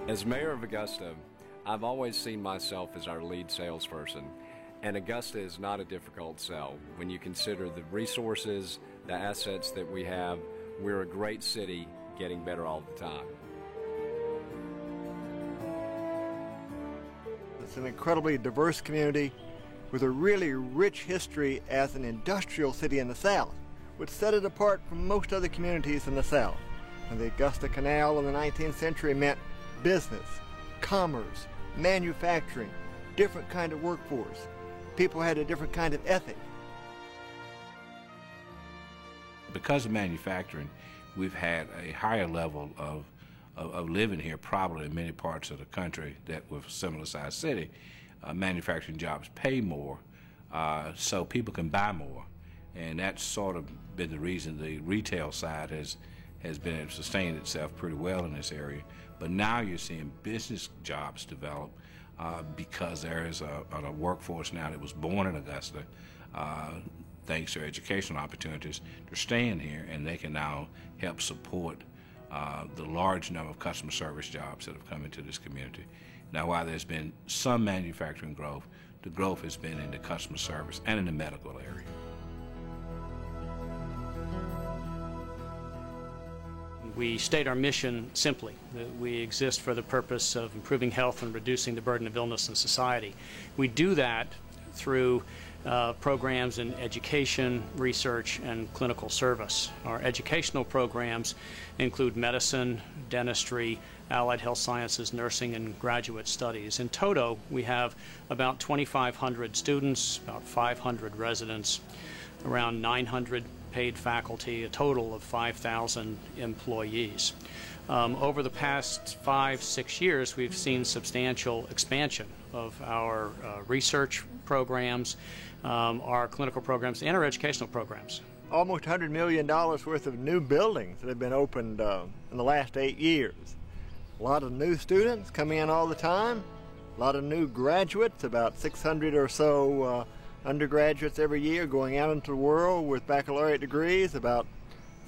As mayor of Augusta, I've always seen myself as our lead salesperson, and Augusta is not a difficult sell. When you consider the resources, the assets that we have, we're a great city getting better all the time. It's an incredibly diverse community with a really rich history as an industrial city in the South, which set it apart from most other communities in the South. And the Augusta Canal in the 19th century meant business, commerce, manufacturing, different kind of workforce. People had a different kind of ethic. Because of manufacturing, we've had a higher level of living here probably in many parts of the country that with a similar sized city. Manufacturing jobs pay more, so people can buy more. And that's sort of been the reason the retail side has been able to sustain itself pretty well in this area. But now you're seeing business jobs develop because there is a workforce now that was born in Augusta, thanks to educational opportunities, they're staying here, and they can now help support the large number of customer service jobs that have come into this community. Now, while there's been some manufacturing growth, the growth has been in the customer service and in the medical area. We state our mission simply, that we exist for the purpose of improving health and reducing the burden of illness in society. We do that through programs in education, research, and clinical service. Our educational programs include medicine, dentistry, allied health sciences, nursing, and graduate studies. In toto, we have about 2,500 students, about 500 residents, around 900 paid faculty, a total of 5,000 employees. Over the past 5-6 years, we've seen substantial expansion of our research programs, our clinical programs, and our educational programs. Almost $100 million worth of new buildings that have been opened in the last 8 years. A lot of new students coming in all the time, a lot of new graduates, about 600 or so undergraduates every year going out into the world with baccalaureate degrees, about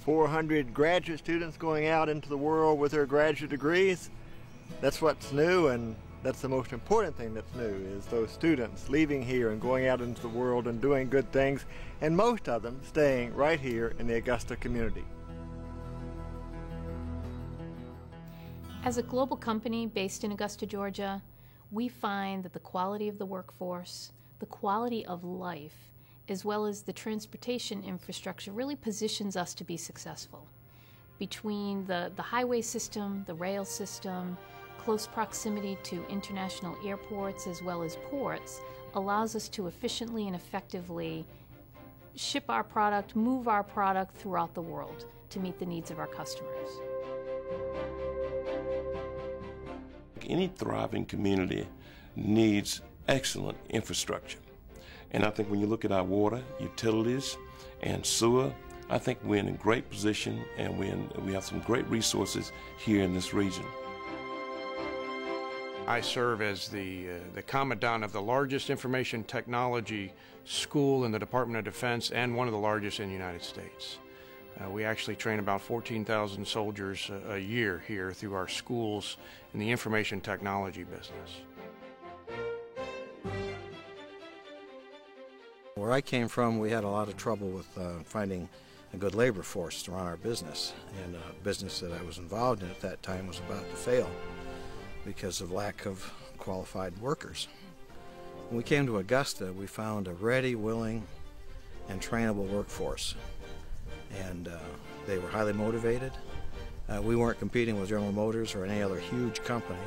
400 graduate students going out into the world with their graduate degrees. That's what's new, and that's the most important thing that's new, is those students leaving here and going out into the world and doing good things, and most of them staying right here in the Augusta community. As a global company based in Augusta, Georgia, we find that the quality of the workforce, the quality of life, as well as the transportation infrastructure really positions us to be successful. Between the highway system, the rail system, close proximity to international airports as well as ports allows us to efficiently and effectively ship our product, move our product throughout the world to meet the needs of our customers. Any thriving community needs excellent infrastructure. And I think when you look at our water, utilities, and sewer, I think we're in a great position, and we have some great resources here in this region. I serve as the commandant of the largest information technology school in the Department of Defense and one of the largest in the United States. We actually train about 14,000 soldiers a year here through our schools in the information technology business. Where I came from, we had a lot of trouble with finding a good labor force to run our business. And a business that I was involved in at that time was about to fail because of lack of qualified workers. When we came to Augusta, we found a ready, willing, and trainable workforce. And they were highly motivated. We weren't competing with General Motors or any other huge company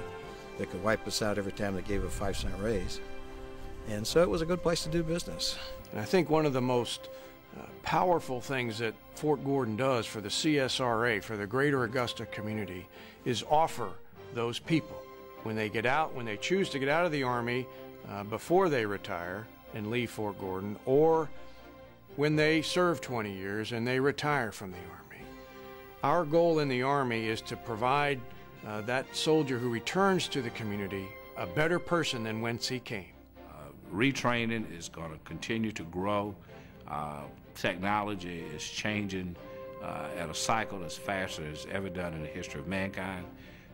that could wipe us out every time they gave a 5-cent raise. And so it was a good place to do business. And I think one of the most powerful things that Fort Gordon does for the CSRA, for the greater Augusta community, is offer those people, when they get out, when they choose to get out of the Army before they retire and leave Fort Gordon, or when they serve 20 years and they retire from the Army. Our goal in the Army is to provide that soldier who returns to the community a better person than whence he came. Retraining is going to continue to grow. Technology is changing at a cycle as fast as ever done in the history of mankind.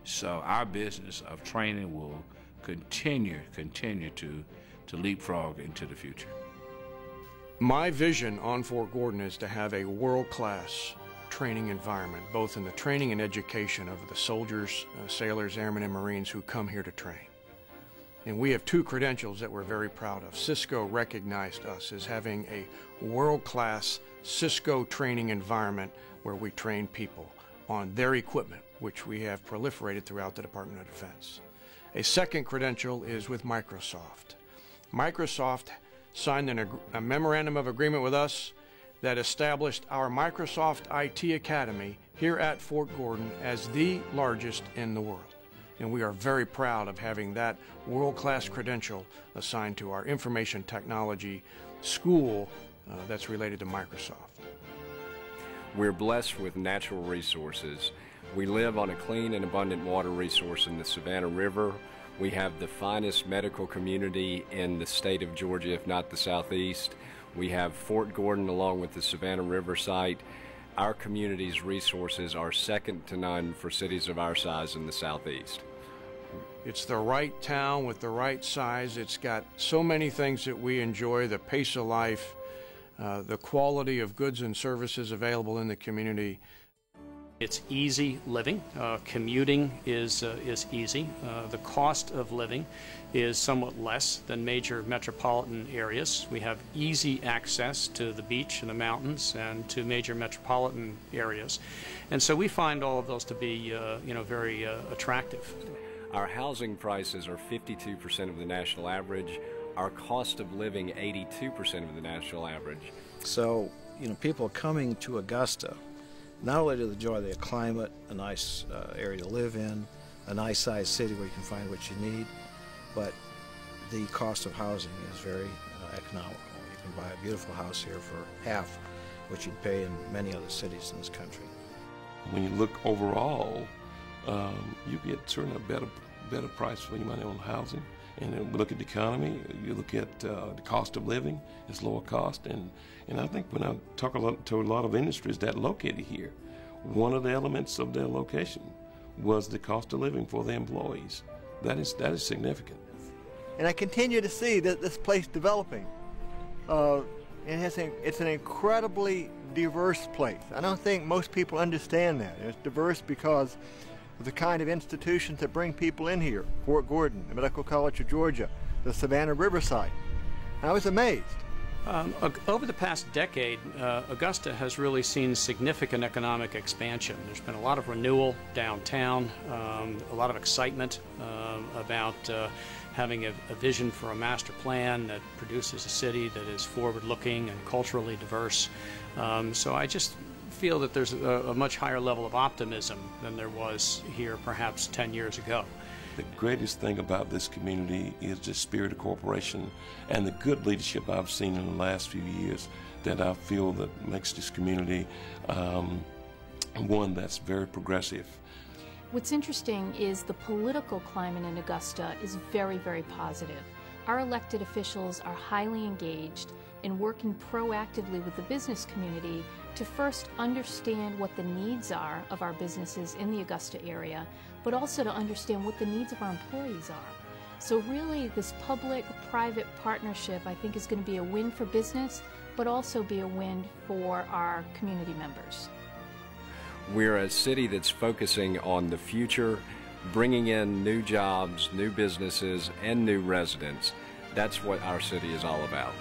So our business of training will continue to leapfrog into the future. My vision on Fort Gordon is to have a world-class training environment, both in the training and education of the soldiers, sailors, airmen, and Marines who come here to train. And we have two credentials that we're very proud of. Cisco recognized us as having a world-class Cisco training environment where we train people on their equipment, which we have proliferated throughout the Department of Defense. A second credential is with Microsoft. Microsoft signed a memorandum of agreement with us that established our Microsoft IT Academy here at Fort Gordon as the largest in the world. And we are very proud of having that world-class credential assigned to our information technology school that's related to Microsoft. We're blessed with natural resources. We live on a clean and abundant water resource in the Savannah River. We have the finest medical community in the state of Georgia, if not the Southeast. We have Fort Gordon along with the Savannah River site. Our community's resources are second to none for cities of our size in the Southeast. It's the right town with the right size. It's got so many things that we enjoy, the pace of life, the quality of goods and services available in the community. It's easy living. Commuting is easy. The cost of living is somewhat less than major metropolitan areas. We have easy access to the beach and the mountains and to major metropolitan areas. And so we find all of those to be very attractive. Our housing prices are 52% of the national average. Our cost of living 82% of the national average. So, people coming to Augusta, not only do they enjoy the climate, a nice area to live in, a nice sized city where you can find what you need, but the cost of housing is very economical. You can buy a beautiful house here for half what you'd pay in many other cities in this country. When you look overall, you get certainly a better price for your money on housing. And then we look at the economy, you look at the cost of living, it's lower cost. And I think when I talk to a lot of industries that are located here, one of the elements of their location was the cost of living for the employees. That is significant. And I continue to see that this place developing. It's an incredibly diverse place. I don't think most people understand that. It's diverse because of the kind of institutions that bring people in here. Fort Gordon, the Medical College of Georgia, the Savannah River site. I was amazed. Over the past decade, Augusta has really seen significant economic expansion. There's been a lot of renewal downtown, a lot of excitement about having a vision for a master plan that produces a city that is forward-looking and culturally diverse. So I just feel that there's a much higher level of optimism than there was here perhaps 10 years ago. The greatest thing about this community is the spirit of cooperation and the good leadership I've seen in the last few years that I feel that makes this community one that's very progressive. What's interesting is the political climate in Augusta is very, very positive. Our elected officials are highly engaged in working proactively with the business community to first understand what the needs are of our businesses in the Augusta area, but also to understand what the needs of our employees are. So really, this public-private partnership, I think, is going to be a win for business, but also be a win for our community members. We're a city that's focusing on the future, bringing in new jobs, new businesses, and new residents. That's what our city is all about.